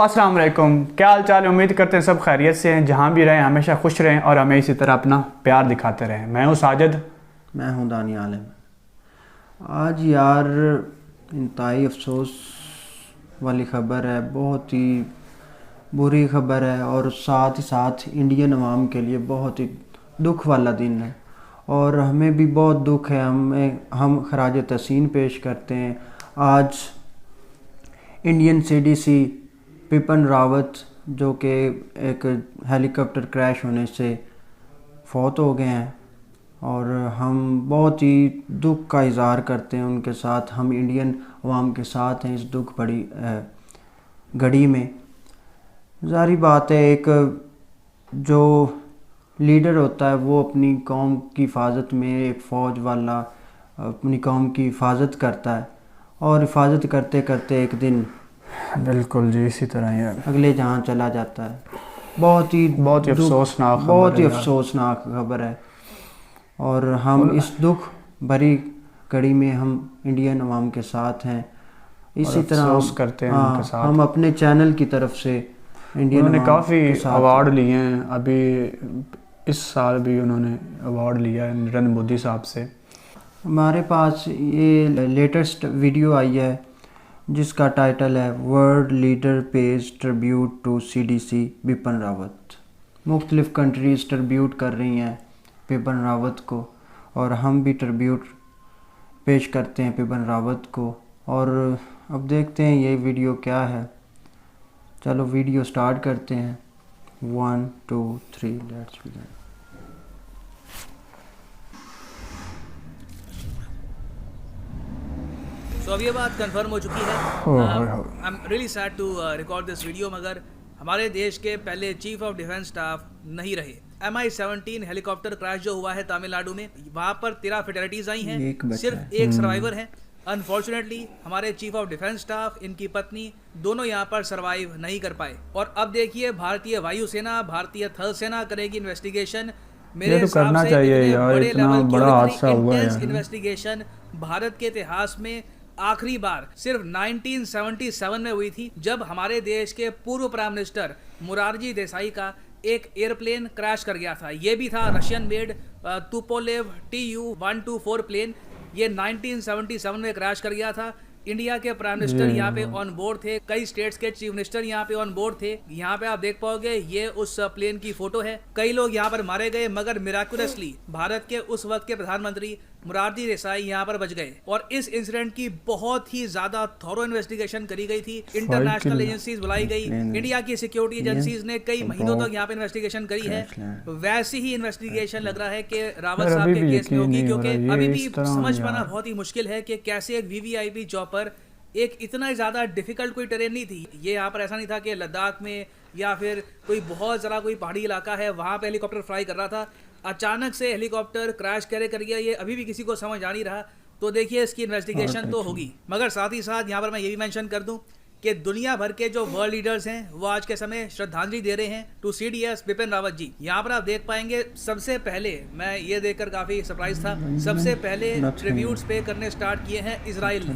अस्सलाम वालेकुम, क्या हाल चाल। उम्मीद करते हैं सब खैरियत से हैं, जहाँ भी रहें हमेशा खुश रहें और हमें इसी तरह अपना प्यार दिखाते रहें। मैं हूँ साजिद। मैं हूँ दानी आलम। आज यार इंतहाई अफसोस वाली ख़बर है, बहुत ही बुरी ख़बर है और साथ ही साथ इंडियन अवाम के लिए बहुत ही दुख वाला दिन है और हमें भी बहुत दुख है। हम खराज तहसीन पेश करते हैं। आज इंडियन सीडीसी बिपिन रावत जो कि एक हेलीकॉप्टर क्रैश होने से फौत हो गए हैं और हम बहुत ही दुख का इज़हार करते हैं उनके साथ। हम इंडियन अवाम के साथ हैं इस दुख बड़ी घड़ी में। ज़ाहिर बात है, एक जो लीडर होता है वो अपनी कौम की हिफाजत में, एक फ़ौज वाला अपनी कौम की हिफाजत करता है और हिफाजत करते करते एक दिन बिल्कुल जी, इसी तरह ही है, अगले जहाँ चला जाता है। बहुत ही अफसोसनाक खबर है और हम इस दुख भरी घड़ी में हम इंडियन अवाम के साथ हैं। इसी तरह करते हैं उनके साथ। हम अपने चैनल की तरफ से इंडियन उन्होंने काफ़ी अवार्ड लिए हैं। अभी इस साल भी उन्होंने अवार्ड लिया है नरेंद्र मोदी साहब से। हमारे पास ये लेटेस्ट वीडियो आई है जिसका टाइटल है world leader page tribute to CDC Bipin Rawat. मुख्तलिफ़ कंट्रीज़ ट्रिब्यूट कर रही हैं बिपिन रावत को और हम भी ट्रिब्यूट पेश करते हैं बिपिन रावत को। और अब देखते हैं ये वीडियो क्या है। चलो वीडियो स्टार्ट करते हैं। 1 2 3 लेट्स बिगिन। अब ये बात कंफर्म हो चुकी है। I am really sad to record this video, मगर हमारे देश के पहले चीफ ऑफ डिफेंस स्टाफ नहीं रहे। MI-17 हेलीकॉप्टर क्रैश जो हुआ है तमिलनाडु में, वहाँ पर 13 फेटलिटीज आई हैं, सिर्फ एक सर्वाइवर है। अनफॉर्चुनेटली हमारे चीफ ऑफ डिफेंस स्टाफ, इनकी पत्नी, दोनों यहाँ पर सरवाइव नहीं कर पाए। और अब देखिए भारतीय वायुसेना, भारतीय थल सेना करेगी इन्वेस्टिगेशन। मेरे हिसाब से बड़े लेवल की इन्वेस्टिगेशन भारत के इतिहास में आखिरी बार सिर्फ 1977 में हुई थी, जब हमारे देश के पूर्व प्राइम मिनिस्टर मोरारजी देसाई का एक एयरप्लेन क्रैश कर गया था। ये भी था Russian made Tupolev Tu-124 plane. ये 1977 में क्रैश कर गया था। इंडिया के प्राइम मिनिस्टर यहाँ पे ऑन बोर्ड थे, कई स्टेट्स के चीफ मिनिस्टर यहाँ पे ऑन बोर्ड थे। यहाँ पे आप देख पाओगे ये उस प्लेन की फोटो है। कई लोग यहाँ पर मारे गए, मगर मिराकुलसली भारत के उस वक्त के प्रधानमंत्री मोरारजी देसाई यहाँ पर बच गए। और इस इंसिडेंट की बहुत ही ज्यादा थॉरो इन्वेस्टिगेशन करी गई थी। इंटरनेशनल एजेंसीज बुलाई गई, इंडिया की सिक्योरिटी एजेंसीज ने कई महीनों तक यहाँ पे इन्वेस्टिगेशन करी है। वैसी ही इन्वेस्टिगेशन लग रहा है कि रावत साहब के केस में होगी, क्योंकि अभी भी समझ पाना बहुत ही मुश्किल है कि कैसे एक VVIP चॉपर, एक इतना ज़्यादा डिफिकल्ट कोई टेरेन नहीं थी ये। यहाँ पर ऐसा नहीं था कि लद्दाख में या फिर कोई बहुत ज़रा कोई पहाड़ी इलाका है वहाँ पे हेलीकॉप्टर फ्लाई कर रहा था, अचानक से हेलीकॉप्टर क्रैश कर गया। ये अभी भी किसी को समझ आ नहीं रहा। तो देखिए इसकी इन्वेस्टिगेशन तो होगी, मगर साथ ही साथ यहाँ पर मैं ये भी मेंशन कर दूं कि दुनिया भर के जो वर्ल्ड लीडर्स हैं वो आज के समय श्रद्धांजलि दे रहे हैं टू CDS बिपिन रावत जी। यहाँ पर आप देख पाएंगे, सबसे पहले मैं ये देखकर काफ़ी सरप्राइज था, सबसे पहले ट्रिब्यूट्स पे करने स्टार्ट किए हैं इजराइल ने।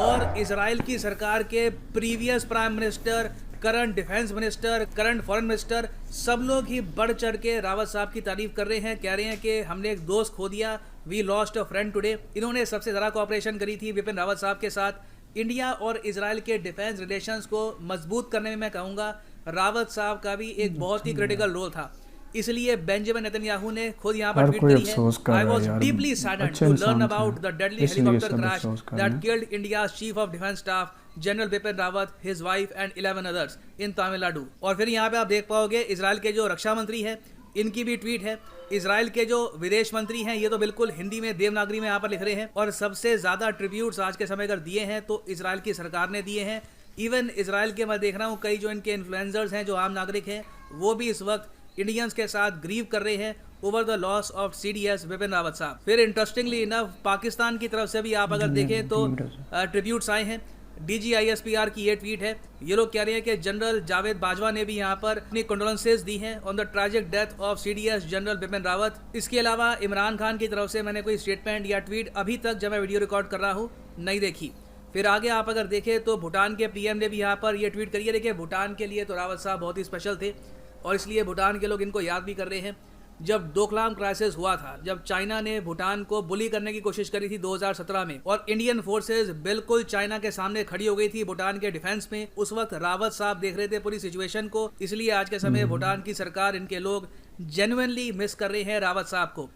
और इजराइल की सरकार के previous prime minister, current defence minister, current foreign minister, सब लोग ही बढ़ चढ़ के रावत साहब की तारीफ कर रहे हैं। कह रहे हैं कि हमने एक दोस्त खो दिया, we lost a friend today. इन्होंने सबसे ज़्यादा कोऑपरेशन करी थी बिपिन रावत साहब के साथ। इंडिया और इजराइल के डिफेंस रिलेशंस को मजबूत करने में मैं कहूँगा रावत साहब का भी एक बहुत ही क्रिटिकल रोल था। इसलिए बेंजामिन नेतन्याहू ने खुद यहाँ पर ट्वीट करी है, I was deeply saddened to learn about the deadly helicopter crash that killed India's chief of defence staff general Bipin Rawat, his wife and 11 others in Tamil Nadu. और फिर यहाँ पे आप देख पाओगे इजराइल के जो रक्षा मंत्री हैं, इनकी भी ट्वीट है। इजराइल के जो विदेश मंत्री हैं ये तो बिल्कुल हिंदी में देवनागरी में यहाँ पर लिख रहे हैं। और सबसे ज़्यादा ट्रिब्यूट्स आज के समय अगर दिए हैं तो इजराइल की सरकार ने दिए हैं। इवन इजराइल के मैं देख रहा हूँ कई जो इनके इन्फ्लुएंसर्स हैं, जो आम नागरिक हैं, वो भी इस वक्त इंडियंस के साथ ग्रीव कर रहे हैं over the loss of CDS Bipin Rawat साहब। फिर इंटरेस्टिंगली इनफ पाकिस्तान की तरफ से भी आप अगर देखें तो ट्रिब्यूट्स आए हैं। DGISPR की ये ट्वीट है। ये लोग कह रहे हैं कि जनरल जावेद बाजवा ने भी यहाँ पर अपनी कंडोलेंसेज दी हैं on the tragic death of CDS general Bipin Rawat. इसके अलावा इमरान खान की तरफ से मैंने कोई स्टेटमेंट या ट्वीट अभी तक जब मैं वीडियो रिकॉर्ड कर रहा हूँ नहीं देखी। फिर आगे आप अगर देखें तो भूटान के पीएम ने भी यहाँ पर ये ट्वीट करी है। देखिए भूटान के लिए तो रावत साहब बहुत ही स्पेशल थे और इसलिए भूटान के लोग इनको याद भी कर रहे हैं। जब डोकलाम क्राइसिस हुआ था, जब चाइना ने भूटान को बुली करने की कोशिश करी थी 2017 में और इंडियन फोर्सेस बिल्कुल चाइना के सामने खड़ी हो गई थी भूटान के डिफेंस में, उस वक्त रावत साहब देख रहे थे पूरी सिचुएशन को। इसलिए आज के समय भूटान की सरकार, इनके लोग जेन्युइनली मिस कर रहे हैं रावत साहब को।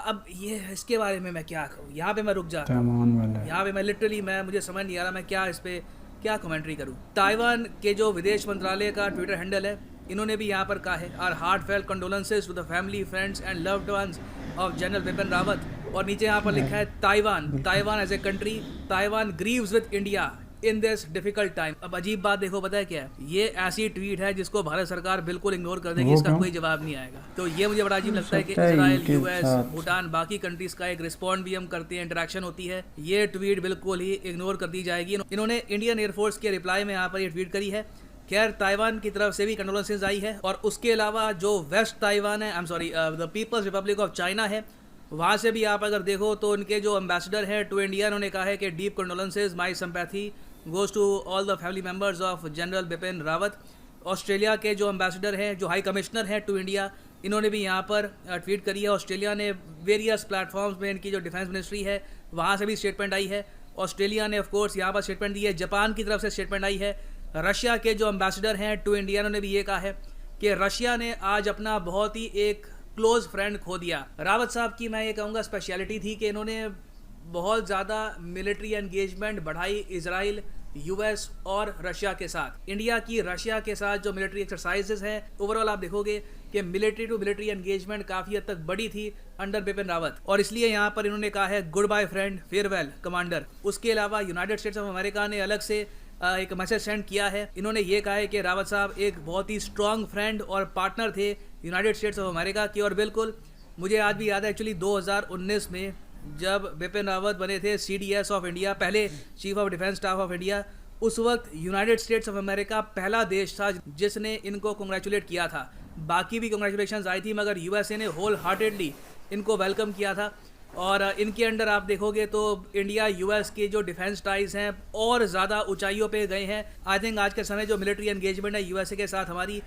अब ये इसके बारे में मैं क्या कहूँ, यहाँ पे मैं रुक जाता हूँ। यहाँ पे मैं लिटरली मुझे समझ नहीं आ रहा मैं क्या इस पे क्या कमेंट्री करूँ। ताइवान के जो विदेश मंत्रालय का ट्विटर हैंडल है, इन्होंने भी यहाँ पर कहा है our heartfelt condolences to the family, friends and loved ones of general Bipin Rawat. और नीचे यहाँ पर लिखा है Taiwan as a country, Taiwan grieves with India in this difficult time. अब अजीब बात देखो, पता है क्या है, ये ऐसी ट्वीट है जिसको भारत सरकार बिल्कुल इग्नोर कर देगी, इसका कोई जवाब नहीं आएगा। तो ये मुझे बड़ा अजीब लगता है कि इजराइल, यूएस, भूटान, बाकी कंट्रीज का एक रिस्पॉन्ड भी हम करते हैं, इंटरेक्शन होती है, ये ट्वीट बिल्कुल ही इग्नोर कर दी जाएगी। इन्होंने इंडियन एयरफोर्स के रिप्लाई में यहाँ पर ये ट्वीट करी है। खैर ताइवान की तरफ से भी कंडोलेंसेस आई है और उसके अलावा जो वेस्ट ताइवान है, the people's republic of China है, वहाँ से भी आप अगर देखो तो उनके जो एम्बेसडर है टू इंडिया, उन्होंने कहा है कि deep condolences, my sympathy goes to all the family members of general Bipin Rawat. Australia के जो एम्बेसडर हैं, जो हाई कमिश्नर हैं टू इंडिया, इन्होंने भी यहाँ पर ट्वीट करी है। ऑस्ट्रेलिया ने वेरियस प्लेटफॉर्म्स में, इनकी जो डिफेंस मिनिस्ट्री है वहाँ से भी स्टेटमेंट आई है। ऑस्ट्रेलिया ने ऑफकोर्स यहाँ पर स्टेटमेंट दी है। जापान की तरफ से स्टेटमेंट आई है। रशिया के जो एम्बेसडर हैं टू इंडिया, उन्होंने भी ये कहा है कि रशिया ने आज अपना बहुत ही एक क्लोज फ्रेंड खो दिया। रावत साहब की मैं ये कहूँगा स्पेशलिटी थी कि इन्होंने बहुत ज़्यादा मिलिट्री एंगेजमेंट बढ़ाई इजराइल, यूएस और रशिया के साथ। इंडिया की रशिया के साथ जो मिलिट्री एक्सरसाइजेस हैं, ओवरऑल आप देखोगे कि मिलिट्री टू मिलिट्री एंगेजमेंट काफ़ी हद तक बड़ी थी अंडर बिपिन रावत, और इसलिए यहाँ पर इन्होंने कहा है good bye friend, farewell commander. उसके अलावा यूनाइटेड स्टेट्स ऑफ अमेरिका ने अलग से एक मैसेज सेंड किया है। इन्होंने ये कहा है कि रावत साहब एक बहुत ही स्ट्रॉन्ग फ्रेंड और पार्टनर थे यूनाइटेड स्टेट्स ऑफ अमेरिका की। और बिल्कुल मुझे आज भी याद है एक्चुअली 2019 में जब बिपिन रावत बने थे CDS ऑफ इंडिया, पहले chief of defence staff of India, उस वक्त यूनाइटेड स्टेट्स ऑफ अमेरिका पहला देश था जिसने इनको कंग्रेचुलेट किया था। बाकी भी कंग्रेचुलेशंस आई थी मगर USA ने होल हार्टेडली इनको वेलकम किया था। और इनके अंडर आप देखोगे तो इंडिया US के जो डिफेंस टाइज हैं और ज़्यादा ऊंचाइयों पे गए हैं। आई थिंक आज के समय जो मिलिट्री एंगेजमेंट है USA के साथ हमारी,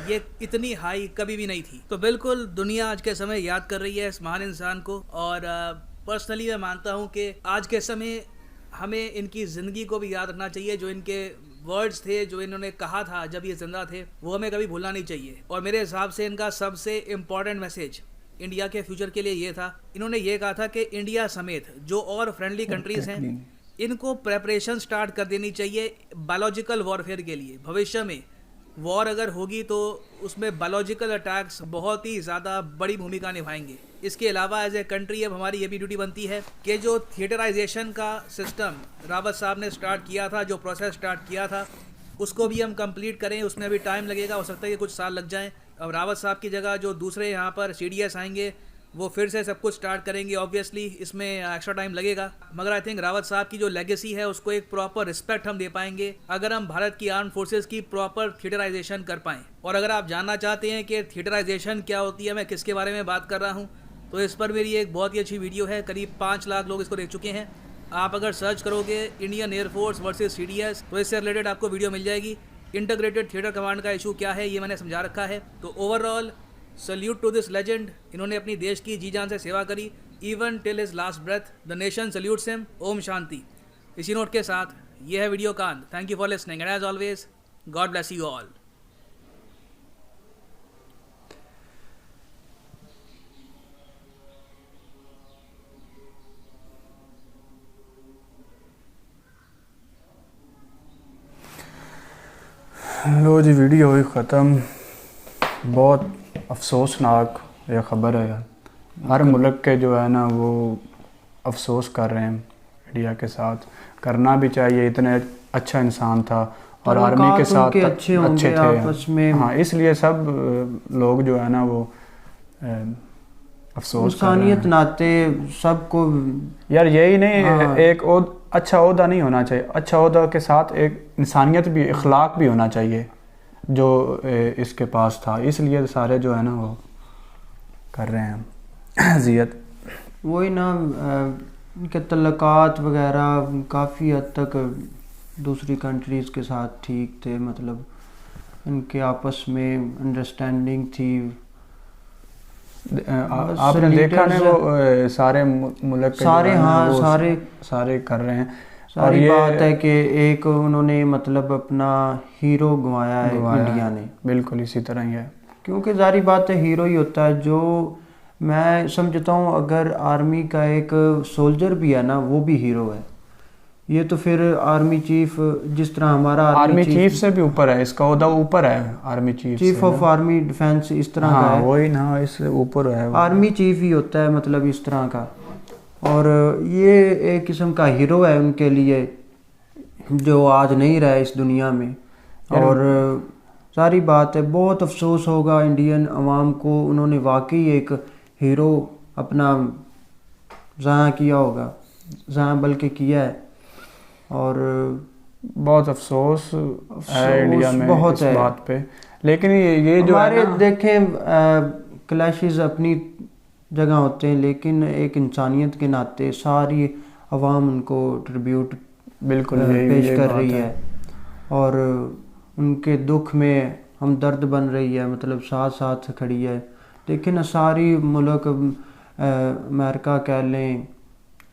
ये इतनी हाई कभी भी नहीं थी। तो बिल्कुल दुनिया आज के समय याद कर रही है इस महान इंसान को। और पर्सनली मैं मानता हूँ कि आज के समय हमें इनकी ज़िंदगी को भी याद रखना चाहिए। जो इनके वर्ड्स थे, जो इन्होंने कहा था जब ये जिंदा थे, वो हमें कभी भूलना नहीं चाहिए। और मेरे हिसाब से इनका सबसे इम्पॉर्टेंट मैसेज इंडिया के फ्यूचर के लिए ये था, इन्होंने ये कहा था कि इंडिया समेत जो और फ्रेंडली कंट्रीज़ हैं, इनको प्रेपरेशन स्टार्ट कर देनी चाहिए बायोलॉजिकल वॉरफेयर के लिए। भविष्य में वॉर अगर होगी तो उसमें बायोलॉजिकल अटैक्स बहुत ही ज़्यादा बड़ी भूमिका निभाएंगे। इसके अलावा एज ए कंट्री अब हमारी ये भी ड्यूटी बनती है कि जो थिएटराइजेशन का सिस्टम रावत साहब ने स्टार्ट किया था, जो प्रोसेस स्टार्ट किया था, उसको भी हम कंप्लीट करें। उसमें भी टाइम लगेगा, हो सकता है कि कुछ साल लग जाएं। अब रावत साहब की जगह जो दूसरे यहाँ पर CDS आएंगे वो फिर से सब कुछ स्टार्ट करेंगे। ऑब्वियसली इसमें एक्स्ट्रा टाइम लगेगा, मगर आई थिंक रावत साहब की जो लेगेसी है उसको एक प्रॉपर रिस्पेक्ट हम दे पाएंगे अगर हम भारत की आर्म फोर्सेस की प्रॉपर थिएटराइजेशन कर पाएँ। और अगर आप जानना चाहते हैं कि थिएटराइजेशन क्या होती है, मैं किसके बारे में बात कर रहा हूँ, तो इस पर मेरी एक बहुत ही अच्छी वीडियो है, करीब 5 लाख लोग इसको देख चुके हैं। आप अगर सर्च करोगे इंडियन एयरफोर्स वर्सेस CDS तो इससे रिलेटेड आपको वीडियो मिल जाएगी। इंटीग्रेटेड थिएटर कमांड का इशू क्या है ये मैंने समझा रखा है। तो overall salute to this legend. इन्होंने अपनी देश की जी जान से सेवा करी, even till his last breath. The nation salutes him. ओम शांति। इसी नोट के साथ ये है वीडियो का अंत। Thank you for listening and as always God bless you all. लो जी, वीडियो हुई ख़त्म। बहुत अफसोसनाक ये ख़बर है यार। हर मुल्क के जो है ना वो अफसोस कर रहे हैं इंडिया के साथ। करना भी चाहिए, इतने अच्छा इंसान था और आर्मी के साथ अच्छे थे आपस में। हाँ, इसलिए सब लोग जो है ना वो अफसोस कर रहे हैं। नाते सबको यार यही नहीं, एक अच्छा ओहदा नहीं होना चाहिए, अच्छा ओहदा के साथ एक इंसानियत भी, इखलाक भी होना चाहिए जो इसके पास था। इसलिए सारे जो है ना वो कर रहे हैं अजियत। वही ना, इनके तल्लुकात वगैरह काफ़ी हद तक दूसरी कंट्रीज़ के साथ ठीक थे, मतलब इनके आपस में अंडरस्टैंडिंग थी। आपने देखा ना वो सारे मुल्क के सारे, जो है ना, हाँ वो सारे कर रहे हैं। सारी ये बात है कि एक उन्होंने मतलब अपना हीरो गंवाया है इंडिया ने। बिल्कुल इसी तरह ही है, क्योंकि जारी बात है हीरो ही होता है। जो मैं समझता हूँ अगर आर्मी का एक सोल्जर भी है ना, वो भी हीरो है। ये तो फिर आर्मी चीफ, जिस तरह हमारा आर्मी चीफ से भी ऊपर है, इसका ओहदा ऊपर है army chief of army defence इस तरह का है। वही ना, इससे ऊपर है आर्मी चीफ ही होता है, मतलब इस तरह का। और ये एक किस्म का हीरो है उनके लिए, जो आज नहीं रहा इस दुनिया में। और सारी बात है, बहुत अफसोस होगा इंडियन अवाम को, उन्होंने वाकई एक हीरो अपना ज़ाया किया होगा, ज़ाया बल्कि किया है। और बहुत अफसोस है इंडिया में बहुत इस है बात पे। लेकिन ये जो हमारे है ना, देखें क्लैशेस अपनी जगह होते हैं, लेकिन एक इंसानियत के नाते सारी अवाम उनको ट्रिब्यूट बिल्कुल पेश कर रही है। और उनके दुख में हम दर्द बन रही है, मतलब साथ साथ खड़ी है। लेकिन सारी मुल्क, अमेरिका कह लें,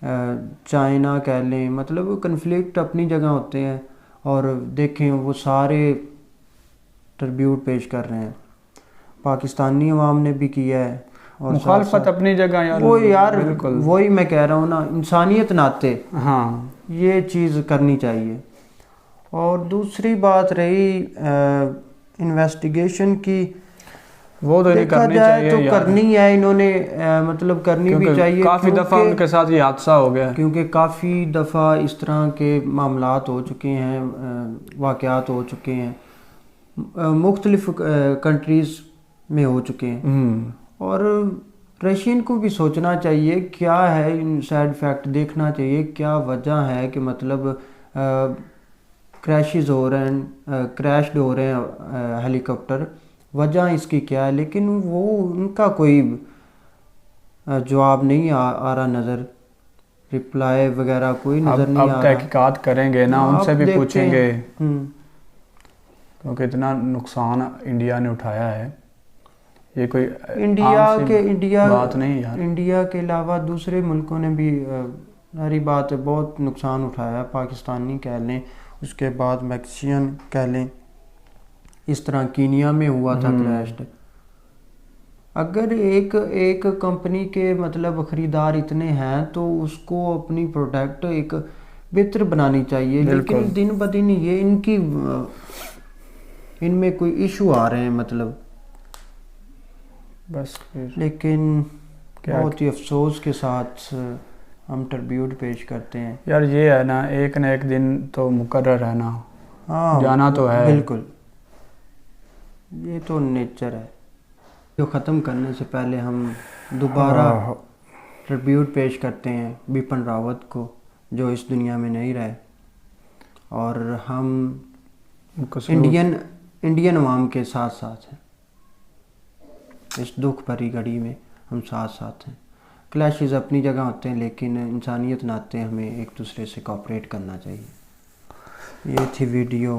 चाइना कह लें, मतलब कन्फ्लिक्ट अपनी जगह होते हैं। और देखें वो सारे ट्रिब्यूट पेश कर रहे हैं। पाकिस्तानी अवाम ने भी किया है, और मुखालफत अपनी जगह यार, वो यार बिल्कुल वही मैं कह रहा हूँ ना, इंसानियत नाते हाँ ये चीज़ करनी चाहिए। और दूसरी बात रही इन्वेस्टिगेशन की, वो तो नहीं देखा करनी जाए चाहिए तो यार, करनी है इन्होंने, मतलब करनी भी चाहिए। काफ़ी दफ़ा उनके साथ ये हादसा हो गया, क्योंकि काफ़ी दफ़ा इस तरह के मामलात हो चुके हैं, वाक़यात हो चुके हैं, मुख्तलिफ कंट्रीज़ में हो चुके हैं। और रशियन को भी सोचना चाहिए क्या है, इन साइड फैक्ट देखना चाहिए, क्या वजह है कि मतलब क्रैशेस हो रहे हैं, क्रैश्ड हो रहे हैं हेलीकॉप्टर, वजह इसकी क्या है। लेकिन वो उनका कोई जवाब नहीं आ रहा नज़र, रिप्लाई वगैरह कोई नज़र नहीं आ रहा। अब तहकीकात करेंगे ना, उनसे भी पूछेंगे, हम्म। क्योंकि इतना नुकसान इंडिया ने उठाया है, ये कोई इंडिया बात नहीं यार। इंडिया के अलावा दूसरे मुल्कों ने भी सारी बात है बहुत नुकसान उठाया है। पाकिस्तानी कह लें, उसके बाद मैक्सियन कह लें, इस तरह कीनिया में हुआ था क्रैश। अगर एक कंपनी के मतलब ख़रीदार इतने हैं तो उसको अपनी प्रोडक्ट एक बेहतर बनानी चाहिए। लेकिन दिन ब दिन ये इनमें कोई इशू आ रहे हैं, मतलब बस। लेकिन बहुत ही अफसोस के साथ हम ट्रिब्यूट पेश करते हैं यार। ये है ना एक दिन तो मुकर्रर है ना, हाँ जाना तो है, बिल्कुल, ये तो नेचर है। जो ख़त्म करने से पहले हम दोबारा ट्रिब्यूट पेश करते हैं बिपिन रावत को, जो इस दुनिया में नहीं रहे। और हम इंडियन अवाम के साथ साथ हैं, इस दुख भरी घड़ी में हम साथ साथ हैं। क्लैशेस अपनी जगह होते हैं, लेकिन इंसानियत नाते हमें एक दूसरे से कोऑपरेट करना चाहिए। ये थी वीडियो।